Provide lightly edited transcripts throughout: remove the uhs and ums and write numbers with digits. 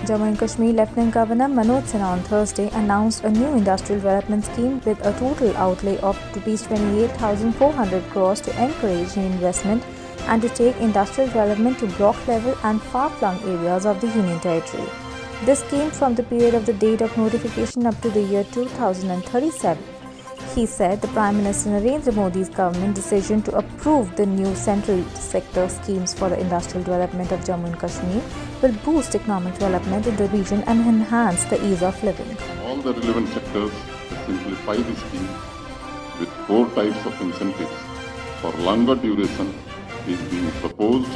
Jammu and Kashmir Lieutenant Governor Manoj Sinha on Thursday announced a new industrial development scheme with a total outlay of Rs 28,400 crores to encourage new investment and to take industrial development to block level and far-flung areas of the Union Territory. This came from the period of the date of notification up to the year 2037. He said the Prime Minister Narendra Modi's government decision to approve the new central sector schemes for the industrial development of Jammu and Kashmir will boost economic development in the region and enhance the ease of living. All the relevant sectors simplify the scheme with 4 types of incentives for longer duration is being proposed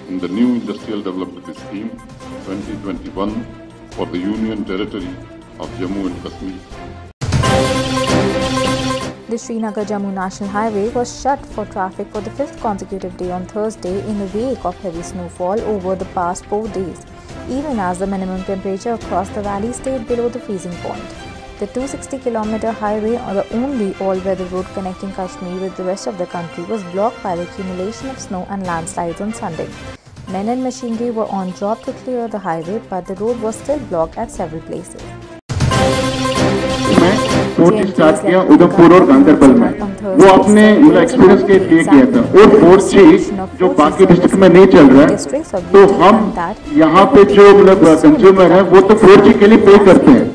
in the new industrial development scheme 2021 for the Union Territory of Jammu and Kashmir. The Srinagar-Jammu National Highway was shut for traffic for the 5th consecutive day on Thursday in the wake of heavy snowfall over the past 4 days, even as the minimum temperature across the valley stayed below the freezing point. The 260-kilometer highway, or the only all-weather road connecting Kashmir with the rest of the country, was blocked by the accumulation of snow and landslides on Sunday. Men and machinery were on job to clear the highway, but the road was still blocked at several places. Course start किया उधमपुर और गांधरबल में, वो आपने मतलब experience के लिए किया था। और 4G जो बाकी डिस्ट्रिक्ट में नहीं चल रहा है, तो हम यहाँ पे जो मतलब कंज्यूमर है वो तो 4G के लिए पे करते हैं,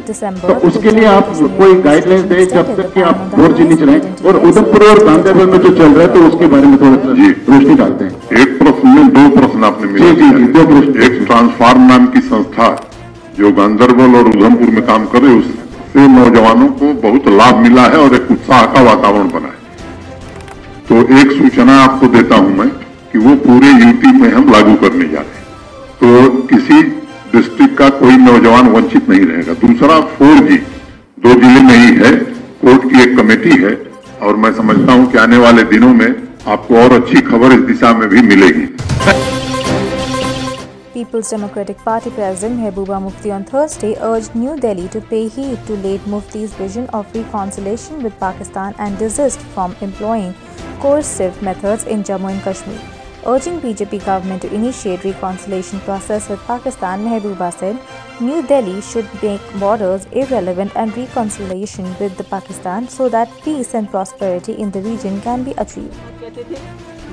तो उसके लिए आप कोई गाइडलाइंस दे जब तक कि आप 4G नहीं चलाएं। और उधमपुर और गांधरबल में जो चल रहा है तो उसके बारे में थोड़ा सा रोशनी डालते हैं। एक प्रश्न में 2 प्रश्न आपने मिला। दो प्रश्न। एक ट्रांसफार्म नाम की संस्था जो गांधरबल और उधमपुर में काम कर रही है, से नौजवानों को बहुत लाभ मिला है और एक उत्साह का वातावरण बना है। तो एक सूचना आपको देता हूं मैं कि वो पूरे यूपी में हम लागू करने जा रहे हैं, तो किसी डिस्ट्रिक्ट का कोई नौजवान वंचित नहीं रहेगा। दूसरा 4G 2 जिले में ही है, कोर्ट की एक कमेटी है और मैं समझता हूं कि आने वाले दिनों में आपको और अच्छी खबर इस दिशा में भी मिलेगी। People's Democratic Party President Mehbooba Mufti on Thursday urged New Delhi to pay heed to late Mufti's vision of reconciliation with Pakistan and desist from employing coercive methods in Jammu and Kashmir. Urging BJP government to initiate reconciliation process with Pakistan, Mehbooba said New Delhi should make borders irrelevant and reconciliation with the Pakistan so that peace and prosperity in the region can be achieved. कहते थे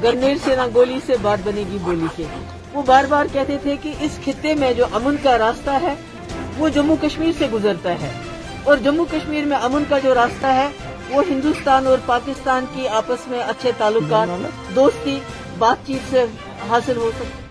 गरनेर से ना गोली से बात बनेगी बोली के। वो बार बार कहते थे कि इस खित्ते में जो अमन का रास्ता है वो जम्मू कश्मीर से गुजरता है, और जम्मू कश्मीर में अमन का जो रास्ता है वो हिंदुस्तान और पाकिस्तान की आपस में अच्छे ताल्लुकात, दोस्ती, बातचीत से हासिल हो सकती।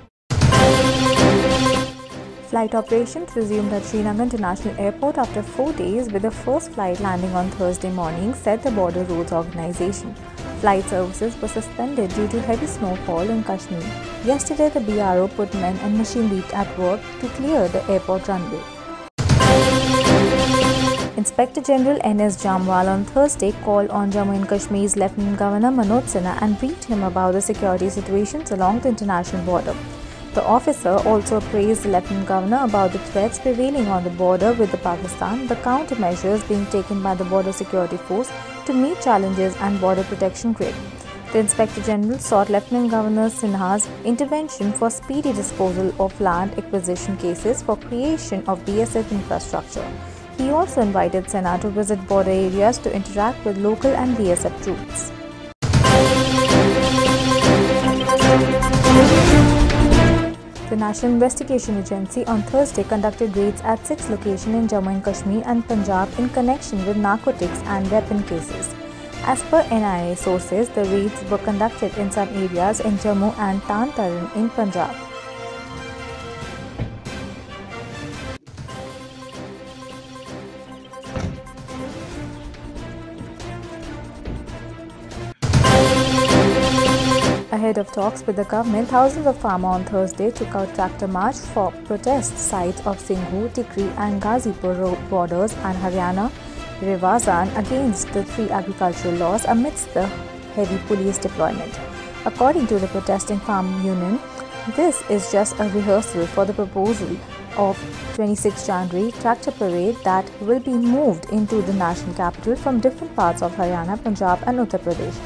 Flight operations resumed at Srinagar International Airport after 4 days, with the first flight landing on Thursday morning, said the Border Roads Organization. Flight services were suspended due to heavy snowfall in Kashmir. Yesterday, the BRO put men and machinery at work to clear the airport runway. Inspector General N.S. Jamwal on Thursday called on Jammu and Kashmir's Lieutenant Governor Manoj Sinha and briefed him about the security situations along the international border. The officer also praised the Lieutenant Governor about the threats prevailing on the border with Pakistan, the countermeasures being taken by the Border Security Force to meet challenges and border protection grid. The Inspector General sought Lieutenant Governor Sinha's intervention for speedy disposal of land acquisition cases for creation of BSF infrastructure. He also invited Sinha to visit border areas to interact with local and BSF troops. The National Investigation Agency on Thursday conducted raids at 6 locations in Jammu and Kashmir and Punjab in connection with narcotics and weapon cases. As per NIA sources, the raids were conducted in some areas in Jammu and Tarn Taran in Punjab. Ahead of talks with the government, thousands of farmers on Thursday took out tractor march for protest sites of Singhu, Tikri and Ghazipur borders and Haryana, Rewazan against the 3 agricultural laws amidst the heavy police deployment. According to the protesting farm union, this is just a rehearsal for the proposal of 26 January tractor parade that will be moved into the national capital from different parts of Haryana, Punjab and Uttar Pradesh.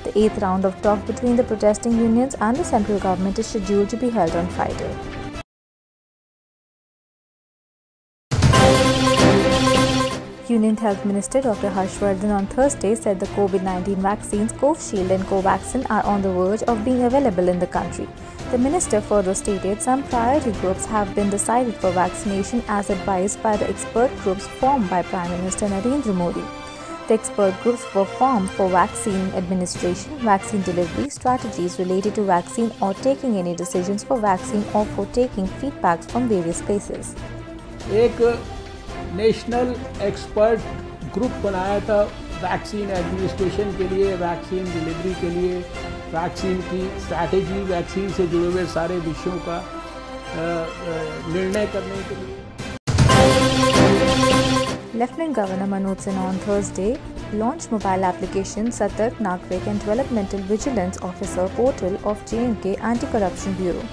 The 8th round of talks between the protesting unions and the central government is scheduled to be held on Friday. Union Health Minister Dr. Harshvardhan on Thursday said the COVID-19 vaccines Covishield and Covaxin are on the verge of being available in the country. The minister further stated some priority groups have been decided for vaccination as advised by the expert groups formed by Prime Minister Narendra Modi. The expert groups were formed for vaccine administration, vaccine delivery, strategies related to vaccine or taking any decisions for vaccine or for taking feedbacks from various places. एक national expert group बनाया था vaccine administration के लिए, vaccine delivery के लिए, vaccine की strategy, vaccine से जुड़े हुए सारे विषयों का निर्णय करने के लिए। Lieutenant Governor Manoj Sinha on Thursday launched mobile application Satark Nagrik and Developmental Vigilance Officer portal of J&K Anti-Corruption Bureau.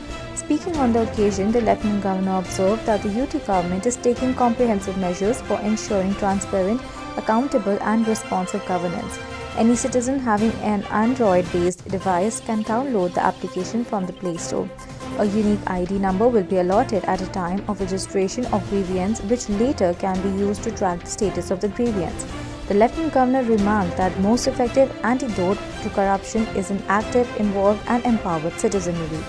Speaking on the occasion, the Lieutenant Governor observed that the UT government is taking comprehensive measures for ensuring transparent, accountable and responsive governance. Any citizen having an Android-based device can download the application from the Play Store. A unique ID number will be allotted at a time of registration of grievance, which later can be used to track the status of the grievance. The Lieutenant Governor remarked that most effective antidote to corruption is an active, involved and empowered citizenry.